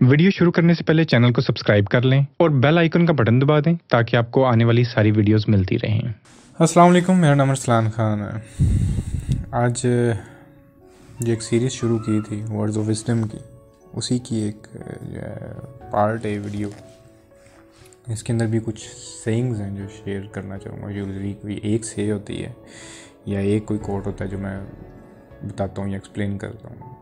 Video शुरू करने से पहले चैनल को सब्सक्राइब कर लें और बेल आइकन का बटन दबा दें ताकि आपको आने वाली सारी वीडियोस मिलती रहें। अस्सलाम वालेकुम, मेरा नाम अरसलान खान है। आज जो एक सीरीज़ शुरू की थी वर्ड्स ऑफ विजडम की, उसी की एक पार्ट है वीडियो। इसके अंदर भी कुछ सेइंग्स हैं जो शेयर करना चाहूँगा। यूजुअली कोई एक से होती है या एक कोई कोट होता है जो मैं बताता हूँ या एक्सप्लेन करता हूँ।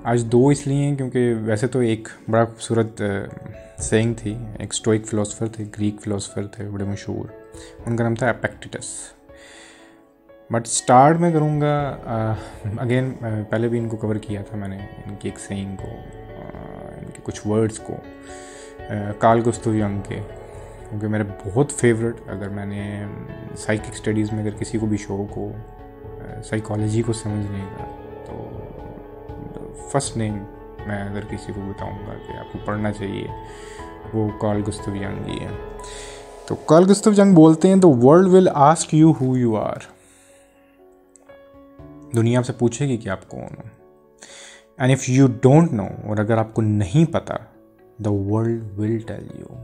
आज दो इसलिए हैं क्योंकि वैसे तो एक बड़ा खूबसूरत सेइंग थी। एक स्टोइक फ़िलासफ़र थे, ग्रीक फ़िलासफ़र थे बड़े मशहूर, उनका नाम था एपिक्टेटस। बट स्टार्ट में करूँगा अगेन, पहले भी इनको कवर किया था मैंने, इनकी एक सेइंग को, इनके कुछ वर्ड्स को, कार्ल गुस्ताव यंग के, क्योंकि मेरे बहुत फेवरेट। अगर मैंने साइकिक स्टडीज़ में अगर किसी को भी शौक हो साइकोलॉजी को समझने का, तो फर्स्ट नेम मैं अगर किसी को बताऊंगा कि आपको पढ़ना चाहिए, वो कार्ल गुस्ताव यंग ही है। तो कार्ल गुस्ताव यंग बोलते हैं, the world will ask you who you are. दुनिया आपसे पूछेगी कि आप कौन हो। And if you don't know, और अगर आपको नहीं पता, the world will tell you,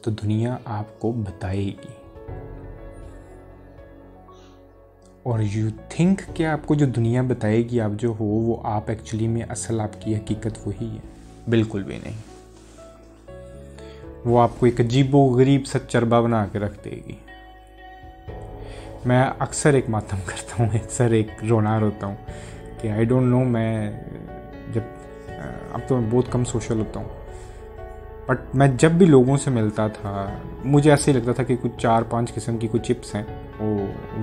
तो दुनिया आपको बताएगी। और यू थिंक कि आपको जो दुनिया बताएगी आप जो हो, वो आप एक्चुअली में असल आपकी हकीकत वही है? बिल्कुल भी नहीं। वो आपको एक अजीबो गरीब सा चरबा बना के रख देगी। मैं अक्सर एक मातम करता हूँ, अक्सर एक रोना रोता हूँ कि आई डोंट नो। मैं जब अब तो मैं बहुत कम सोशल होता हूँ, बट मैं जब भी लोगों से मिलता था, मुझे ऐसे ही लगता था कि कुछ 4-5 किस्म की कुछ चिप्स हैं,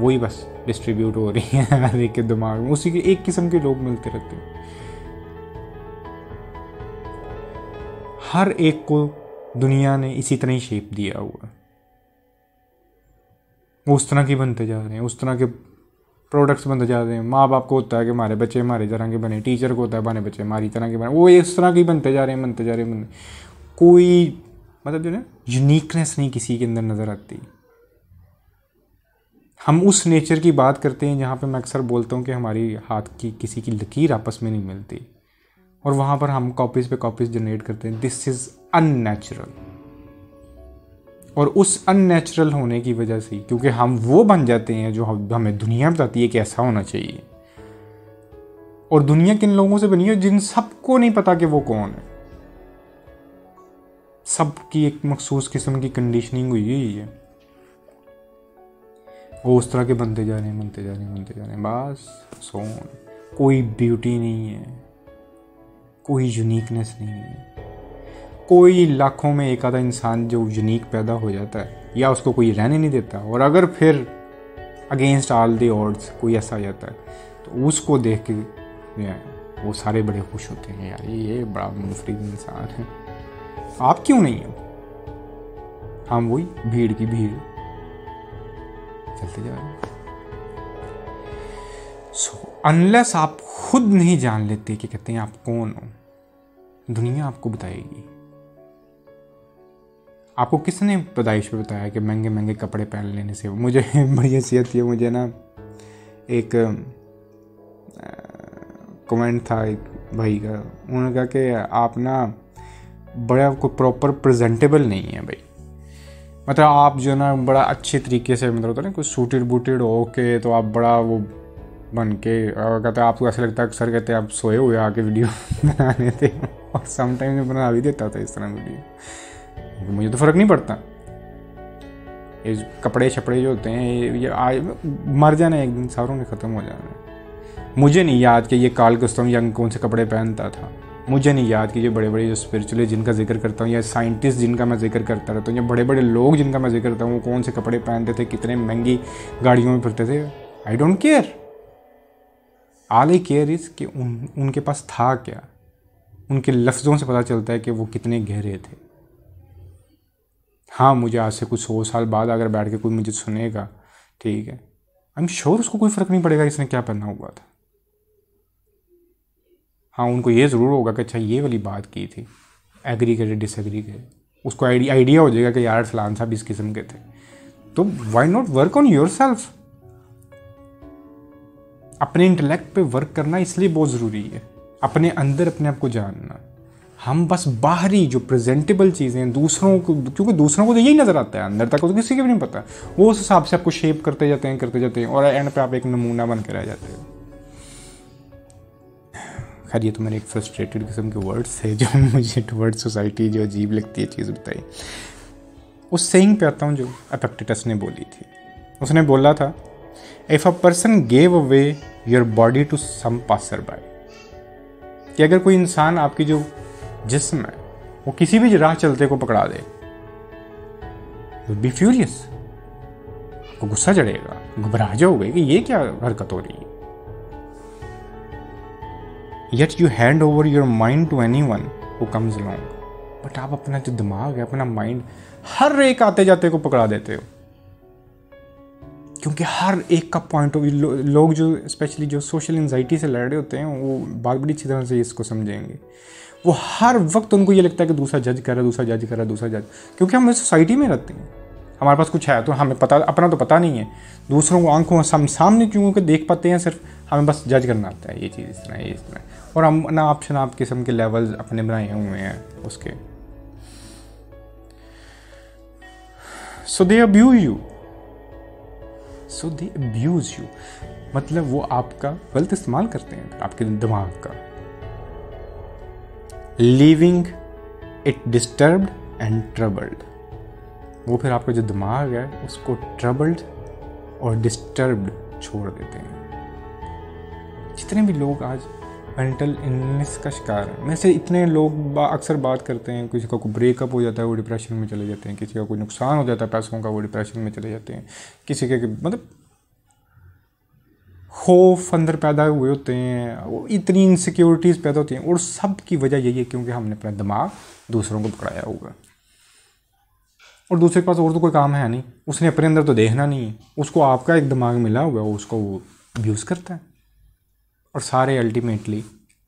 वही बस डिस्ट्रीब्यूट हो रही हैं हर एक के दिमाग में, उसी के एक किस्म के लोग मिलते रहते हैं। हर एक को दुनिया ने इसी तरह ही शेप दिया हुआ है। वो उस तरह के बनते जा रहे हैं, उस तरह के प्रोडक्ट्स बनते जा रहे हैं। माँ बाप को होता है कि हमारे बच्चे हमारी तरह के बने, टीचर को होता है हमारे बच्चे हमारी तरह के बने, वो इस तरह के बनते जा रहे हैं। कोई मतलब जो ना यूनिकनेस नहीं किसी के अंदर नज़र आती। हम उस नेचर की बात करते हैं जहाँ पे मैं अक्सर बोलता हूँ कि हमारी हाथ की किसी की लकीर आपस में नहीं मिलती, और वहाँ पर हम कॉपीज़ पे कॉपीज़ जनरेट करते हैं। This is unnatural. और उस अननेचुरल होने की वजह से, क्योंकि हम वो बन जाते हैं जो हमें दुनिया बताती है कि ऐसा होना चाहिए, और दुनिया किन लोगों से बनी है जिन सबको नहीं पता कि वो कौन है। सबकी एक मखसूस किस्म की कंडीशनिंग हुई है। वो उस तरह के बनते जा रहे हैं बस। कोई ब्यूटी नहीं है, कोई यूनिकनेस नहीं है। कोई लाखों में एक आधा इंसान जो यूनिक पैदा हो जाता है, या उसको कोई रहने नहीं देता, और अगर फिर अगेंस्ट ऑल द ऑड्स कोई ऐसा आ जाता है, तो उसको देख के वो सारे बड़े खुश होते हैं, यार ये बड़ा मुनफरिद इंसान है। आप क्यों नहीं हो? हम वही भीड़ की भीड़ चलते जा रहे हैं। अनलेस आप खुद नहीं जान लेते कि कहते हैं आप कौन हो, दुनिया आपको बताएगी। आपको किसने पैदाइश पे बताया कि महंगे महंगे कपड़े पहन लेने से? मुझे बड़ी हैसियत है, मुझे ना एक कमेंट था एक भाई का, उन्होंने कहा कि आप ना बड़ा को प्रॉपर प्रेजेंटेबल नहीं है भाई। मतलब आप जो ना बड़ा अच्छे तरीके से, मतलब होता है ना कुछ सूटेड बूटेड हो के, तो आप बड़ा वो बन के कहते हैं, आपको ऐसा लगता है अक्सर कहते हैं आप सोए हुए आके वीडियो बनाने थे, और समटाइम मैं बना भी देता था इस तरह वीडियो। मुझे तो फ़र्क नहीं पड़ता, ये कपड़े छपड़े जो होते हैं ये मर जाना एक दिन, सारों ने ख़त्म हो जाना। मुझे नहीं याद कि ये कार्ल गुस्ताव यंग कौन से कपड़े पहनता था। मुझे नहीं याद कि ये बड़े बड़े जो स्पिरिचुअल जिनका जिक्र करता हूँ, या साइंटिस्ट जिनका मैं जिक्र करता रहता हूँ, या बड़े बड़े लोग जिनका मैं जिक्र करता हूँ, वो कौन से कपड़े पहनते थे, कितने महंगी गाड़ियों में फिरते थे। I don't care. All I care is कि उनके पास था क्या। उनके लफ्ज़ों से पता चलता है कि वो कितने गहरे थे। हाँ, मुझे आज से कुछ 100 साल बाद अगर बैठ के कोई मुझे सुनेगा, ठीक है, आई एम श्योर उसको कोई फ़र्क नहीं पड़ेगा इसने क्या पहना हुआ था। हाँ, उनको ये ज़रूर होगा कि अच्छा ये वाली बात की थी, एग्री करे डिसएग्री करे, उसको आइडिया हो जाएगा कि यार फलान साहब इस किस्म के थे। तो why not work on yourself. अपने इंटेलेक्ट पे वर्क करना इसलिए बहुत ज़रूरी है। अपने अंदर अपने आप को जानना। हम बस बाहरी जो प्रेजेंटेबल चीज़ें दूसरों को, क्योंकि दूसरों को तो यही नज़र आता है, अंदर तक तो किसी को भी नहीं पता, वो उस हिसाब से आपको शेप करते जाते हैं और एंड पे आप एक नमूना बन के रह जाते हो। खैर ये तो मेरे एक फ्रस्ट्रेटेड किस्म के वर्ड्स थे जो मुझे टुवर्ड्स सोसाइटी जो अजीब लगती है चीज़ बताई। उस सेइंग पे आता हूँ जो एपिक्टेटस ने बोली थी। उसने बोला था, if a person gave away your body to some passer by, कि अगर कोई इंसान आपकी जो जिस्म है वो किसी भी राह चलते को पकड़ा दे, यू बी फ्यूरियस, आपको गुस्सा चढ़ेगा, घबरा जाओगे कि ये क्या हरकत हो रही है। Yet you hand over your mind to anyone who comes along, but आप अपना जो दिमाग है, अपना माइंड हर एक आते जाते को पकड़ा देते हो, क्योंकि हर एक का पॉइंट ऑफ व्यू, लोग जो स्पेशली जो सोशल एंजाइटी से लड़ रहे होते हैं वो बात बड़ी अच्छी तरह से इसको समझेंगे। वो हर वक्त उनको ये लगता है कि दूसरा जज कर रहा है, दूसरा जज, क्योंकि हम सोसाइटी में रहते हैं, हमारे पास कुछ है तो हमें पता, अपना तो पता नहीं है, दूसरों को आंखों सामने क्योंकि देख पाते हैं, सिर्फ हमें बस जज करना आता है, ये चीज़ इस तरह, ये इस तरह, और हम ना आप शनाब किस्म के लेवल्स अपने बनाए हुए हैं उसके। सो दे अब्यूज यू, मतलब वो आपका गलत इस्तेमाल करते हैं आपके दिमाग का। Leaving it disturbed and troubled, वो फिर आपका जो दिमाग है उसको ट्रबल्ड और डिस्टर्ब्ड छोड़ देते हैं। जितने भी लोग आज मेंटल इलनेस का शिकार हैं, में से इतने लोग अक्सर बात करते हैं, किसी का कोई ब्रेकअप हो जाता है वो डिप्रेशन में चले जाते हैं, किसी का कोई नुकसान हो जाता है पैसों का वो डिप्रेशन में चले जाते हैं, किसी के मतलब खौफ अंदर पैदा हुए होते हैं, वो इतनी इनसिक्योरिटीज़ पैदा होती हैं, और सब की वजह यही है क्योंकि हमने अपना दिमाग दूसरों को पकड़ाया होगा। और दूसरे के पास और तो कोई काम है नहीं, उसने अपने अंदर तो देखना नहीं है, उसको आपका एक दिमाग मिला हुआ है, उसको वो अब्यूज़ करता है, और सारे अल्टीमेटली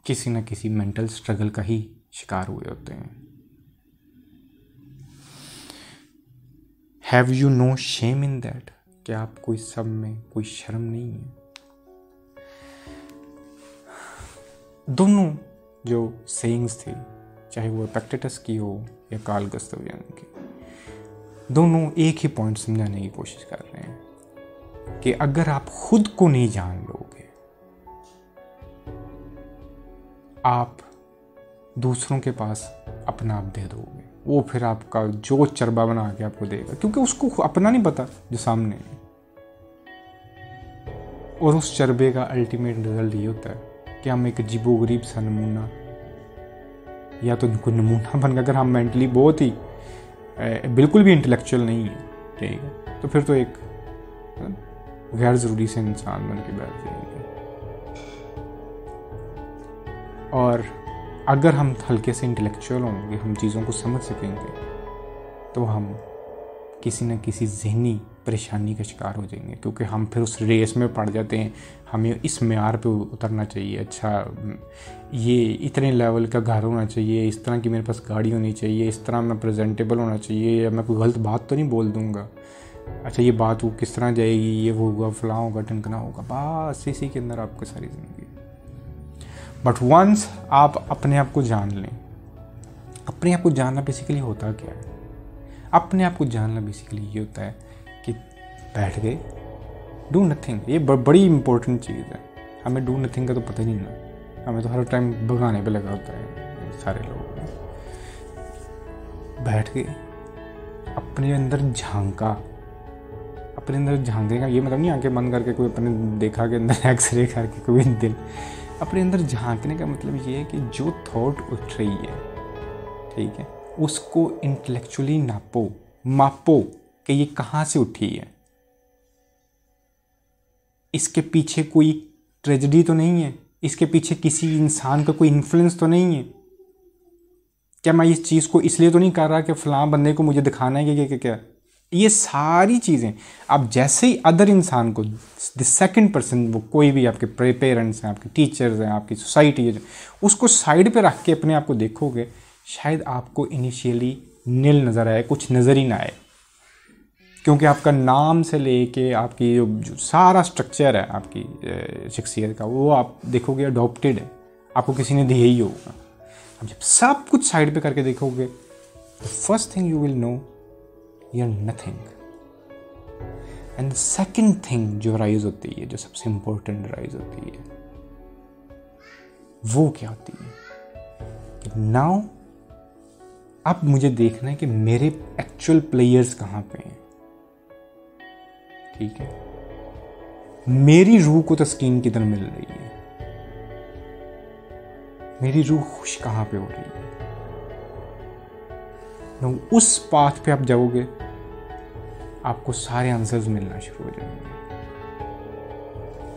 किसी न किसी मेंटल स्ट्रगल का ही शिकार हुए होते हैं। Have you no shame in that, क्या आपको इस सब में कोई शर्म नहीं है? दोनों जो सेइंग्स थी, चाहे वो एपिक्टेटस की हो या कार्ल गुस्ताव यंग की, दोनों एक ही पॉइंट समझाने की कोशिश कर रहे हैं कि अगर आप खुद को नहीं जान लोगे, आप दूसरों के पास अपना आप दे दोगे, वो फिर आपका जो चरबा बना के आपको देगा, क्योंकि उसको अपना नहीं पता जो सामने है। और उस चरबे का अल्टीमेट रिजल्ट ये होता है कि हम एक अजीबोगरीब सा नमूना, या तो कोई नमूना बनकर, अगर हम मेंटली बहुत ही बिल्कुल भी इंटेलेक्चुअल नहीं है, ठीक है, तो फिर तो एक गैर ज़रूरी से इंसान बन के बैठ जाएंगे। और अगर हम हल्के से इंटेलेक्चुअल होंगे, हम चीज़ों को समझ सकेंगे, तो हम किसी न किसी ज़हनी परेशानी का शिकार हो जाएंगे, क्योंकि हम फिर उस रेस में पड़ जाते हैं। हमें इस मेयार पे उतरना चाहिए, अच्छा ये इतने लेवल का घर होना चाहिए, इस तरह की मेरे पास गाड़ी होनी चाहिए, इस तरह मैं प्रेजेंटेबल होना चाहिए, या मैं कोई गलत बात तो नहीं बोल दूंगा, अच्छा ये बात वो किस तरह जाएगी, ये वो होगा, फलां होगा, ढंकना होगा, बस इसी के अंदर आपको सारी ज़िंदगी। बट वंस आप अपने आप को जान लें, अपने आप को जानना बेसिकली होता क्या है? अपने आप को जानना बेसिकली ये होता है कि बैठ गए, डू नथिंग। ये बड़ी इंपॉर्टेंट चीज़ है। हमें डू नथिंग का तो पता ही नहीं ना, हमें तो हर टाइम भगाने पे लगा होता है सारे लोग। बैठ गए, अपने अंदर झांका, अपने अंदर झांकेगा, ये मतलब नहीं आंखें बंद करके कोई अपने देखा के अंदर एक्सरे करके कोई दिल, अपने अंदर झांकने का मतलब ये है कि जो थॉट उठ रही है, ठीक है, उसको इंटेलेक्चुअली मापो कि ये कहाँ से उठी है, इसके पीछे कोई ट्रेजेडी तो नहीं है, इसके पीछे किसी इंसान का कोई इन्फ्लुएंस तो नहीं है, क्या मैं इस चीज़ को इसलिए तो नहीं कर रहा कि फ़लाँ बंदे को मुझे दिखाना है कि क्या। ये सारी चीज़ें आप जैसे ही अदर इंसान को, द सेकंड पर्सन, वो कोई भी आपके पेरेंट्स हैं, आपके टीचर्स हैं, आपकी सोसाइटी है, उसको साइड पे रख के अपने आप को देखोगे, शायद आपको इनिशियली नील नज़र आए, कुछ नज़र ही ना आए, क्योंकि आपका नाम से लेके आपकी जो सारा स्ट्रक्चर है आपकी शख्सियत का, वो आप देखोगे अडॉप्टेड है, आपको किसी ने दिया ही होगा। अब जब सब कुछ साइड पे करके देखोगे, the first thing you will know you are nothing. And the second thing जो राइज होती है, जो सबसे इंपॉर्टेंट राइज होती है, वो क्या होती है कि नाउ अब मुझे देखना है कि मेरे एक्चुअल प्लेयर्स कहाँ पे हैं। ठीक है, मेरी रूह को तस्कीन किधर मिल रही है, मेरी रूह खुश कहाँ पे हो रही है। उस पाथ पे आप जाओगे, आपको सारे आंसर्स मिलना शुरू हो जाएंगे।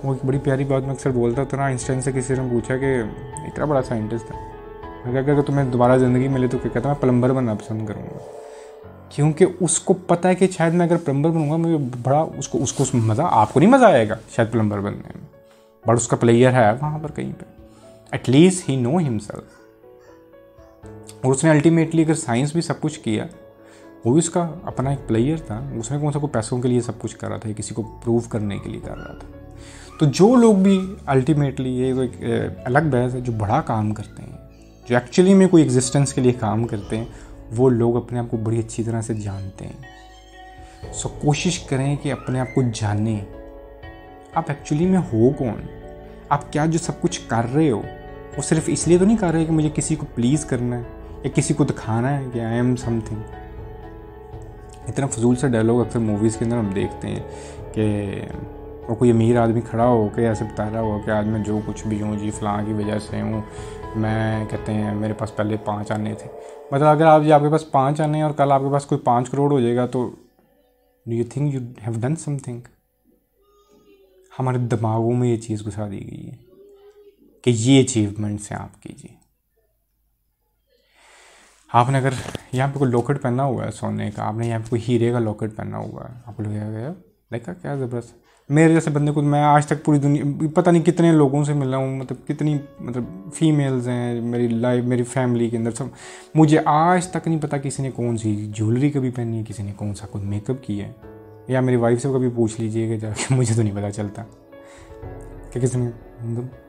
वो एक बड़ी प्यारी बात मैं अक्सर बोलता था ना, आइंस्टाइन से किसी ने पूछा कि इतना बड़ा साइंटिस्ट है, मैं क्या अगर तुम्हें दोबारा ज़िंदगी मिले तो क्या कहता, मैं प्लम्बर बनना पसंद करूँगा। क्योंकि उसको पता है कि शायद मैं अगर प्लम्बर बनूंगा मुझे बड़ा उसको मज़ा, आपको नहीं मज़ा आएगा शायद प्लम्बर बनने में, बट उसका प्लेयर है वहाँ पर कहीं पे, एटलीस्ट ही नो हिमसेल्फ। और उसने अल्टीमेटली अगर साइंस भी सब कुछ किया, वो भी उसका अपना एक प्लेयर था। उसने कौन सा कोई पैसों के लिए सब कुछ कर रहा था, किसी को प्रूव करने के लिए कर रहा था। तो जो लोग भी अल्टीमेटली, ये एक अलग बहस है, जो बड़ा काम करते हैं, जो एक्चुअली में कोई एग्जिस्टेंस के लिए काम करते हैं, वो लोग अपने आप को बड़ी अच्छी तरह से जानते हैं। सो कोशिश करें कि अपने आप को जानें, आप एक्चुअली में हो कौन। आप क्या जो सब कुछ कर रहे हो वो सिर्फ इसलिए तो नहीं कर रहे कि मुझे किसी को प्लीज़ करना है या किसी को दिखाना है कि आई एम समथिंग। इतना फजूल सा डायलॉग अक्सर मूवीज़ के अंदर हम देखते हैं कि वो कोई अमीर आदमी खड़ा हो के ऐसे बता रहा हो कि आज मैं जो कुछ भी हूँ जी फलां की वजह से हूँ, मैं कहते हैं मेरे पास पहले 5 आने थे। मतलब अगर आप जी आपके पास 5 आने और कल आपके पास कोई 5 करोड़ हो जाएगा तो do you think you have done something. हमारे दिमागों में ये चीज़ घुसा दी गई है कि ये अचीवमेंट्स हैं आपकी जी। आपने अगर यहाँ पे कोई लॉकेट पहना हुआ है सोने का, आपने यहाँ पे कोई हीरे का लॉकेट पहना हुआ है, आपको लगेगा देखा क्या ज़बरदस्त। मेरे जैसे बंदे को, मैं आज तक पूरी दुनिया पता नहीं कितने लोगों से मिला हूँ, मतलब कितनी मतलब फीमेल्स हैं मेरी लाइफ, मेरी फैमिली के अंदर सब, मुझे आज तक नहीं पता किसी ने कौन सी ज्वेलरी कभी पहनी है, किसी ने कौन सा कोई मेकअप किया है, या मेरी वाइफ से कभी पूछ लीजिएगा जाके, मुझे तो नहीं पता चलता कि किसी ने,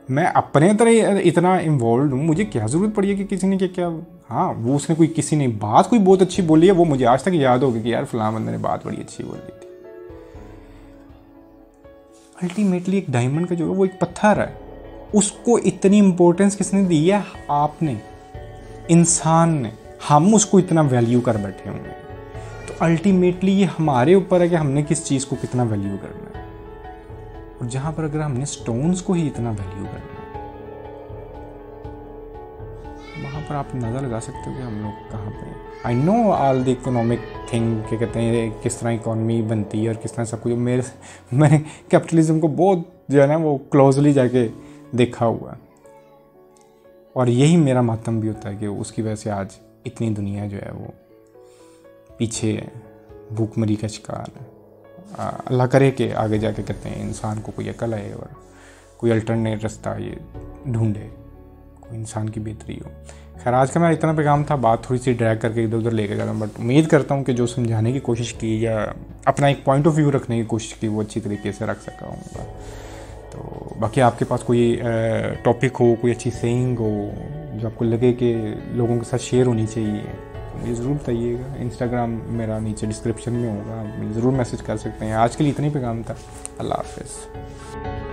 मैं अपने तरह इतना इन्वॉल्व हूँ, मुझे क्या ज़रूरत पड़ी है कि किसी ने क्या। हाँ, वो उसने कोई किसी ने बात कोई बहुत अच्छी बोली है, वो मुझे आज तक याद होगी कि यार फलां बंदे ने बात बड़ी अच्छी बोली थी। अल्टीमेटली एक डायमंड का जो है वो एक पत्थर है, उसको इतनी इम्पोर्टेंस किसने दी है? आपने, इंसान ने। हम उसको इतना वैल्यू कर बैठे होंगे, तो अल्टीमेटली ये हमारे ऊपर है कि हमने किस चीज़ को कितना वैल्यू करना है। और जहाँ पर अगर हमने स्टोन्स को ही इतना वैल्यू करना है, वहाँ पर आप अंदाज़ा लगा सकते हो कि हम लोग कहाँ पे हैं। I know all the economic thing, क्या कहते हैं, किस तरह इकॉनमी बनती है और किस तरह सब कुछ। मैंने कैपिटलिज्म को बहुत जो है ना वो क्लोजली जाके देखा हुआ, और यही मेरा मातम भी होता है कि उसकी वजह से आज इतनी दुनिया जो है वो पीछे है, भूखमरी का शिकार है। अल्लाह करे कि आगे जाके कहते हैं इंसान को कोई अकल आए और कोई अल्टरनेट रास्ता ये ढूंढे, कोई इंसान की बेहतरी हो। खैर, आज का मेरा इतना पैगाम था, बात थोड़ी सी ड्रैग करके इधर उधर लेके जा रहा हूँ, बट उम्मीद करता हूँ कि जो समझाने की कोशिश की या अपना एक पॉइंट ऑफ व्यू रखने की कोशिश की वो अच्छी तरीके से रख सका हूँ। तो बाकी आपके पास कोई टॉपिक हो, कोई अच्छी सेइंग हो जो आपको लगे कि लोगों के साथ शेयर होनी चाहिए, मुझे ज़रूर बताइएगा। इंस्टाग्राम मेरा नीचे डिस्क्रिप्शन में होगा, आप मुझे ज़रूर मैसेज कर सकते हैं। आज के लिए इतना ही पैगाम था। अल्लाह हाफ़िज़।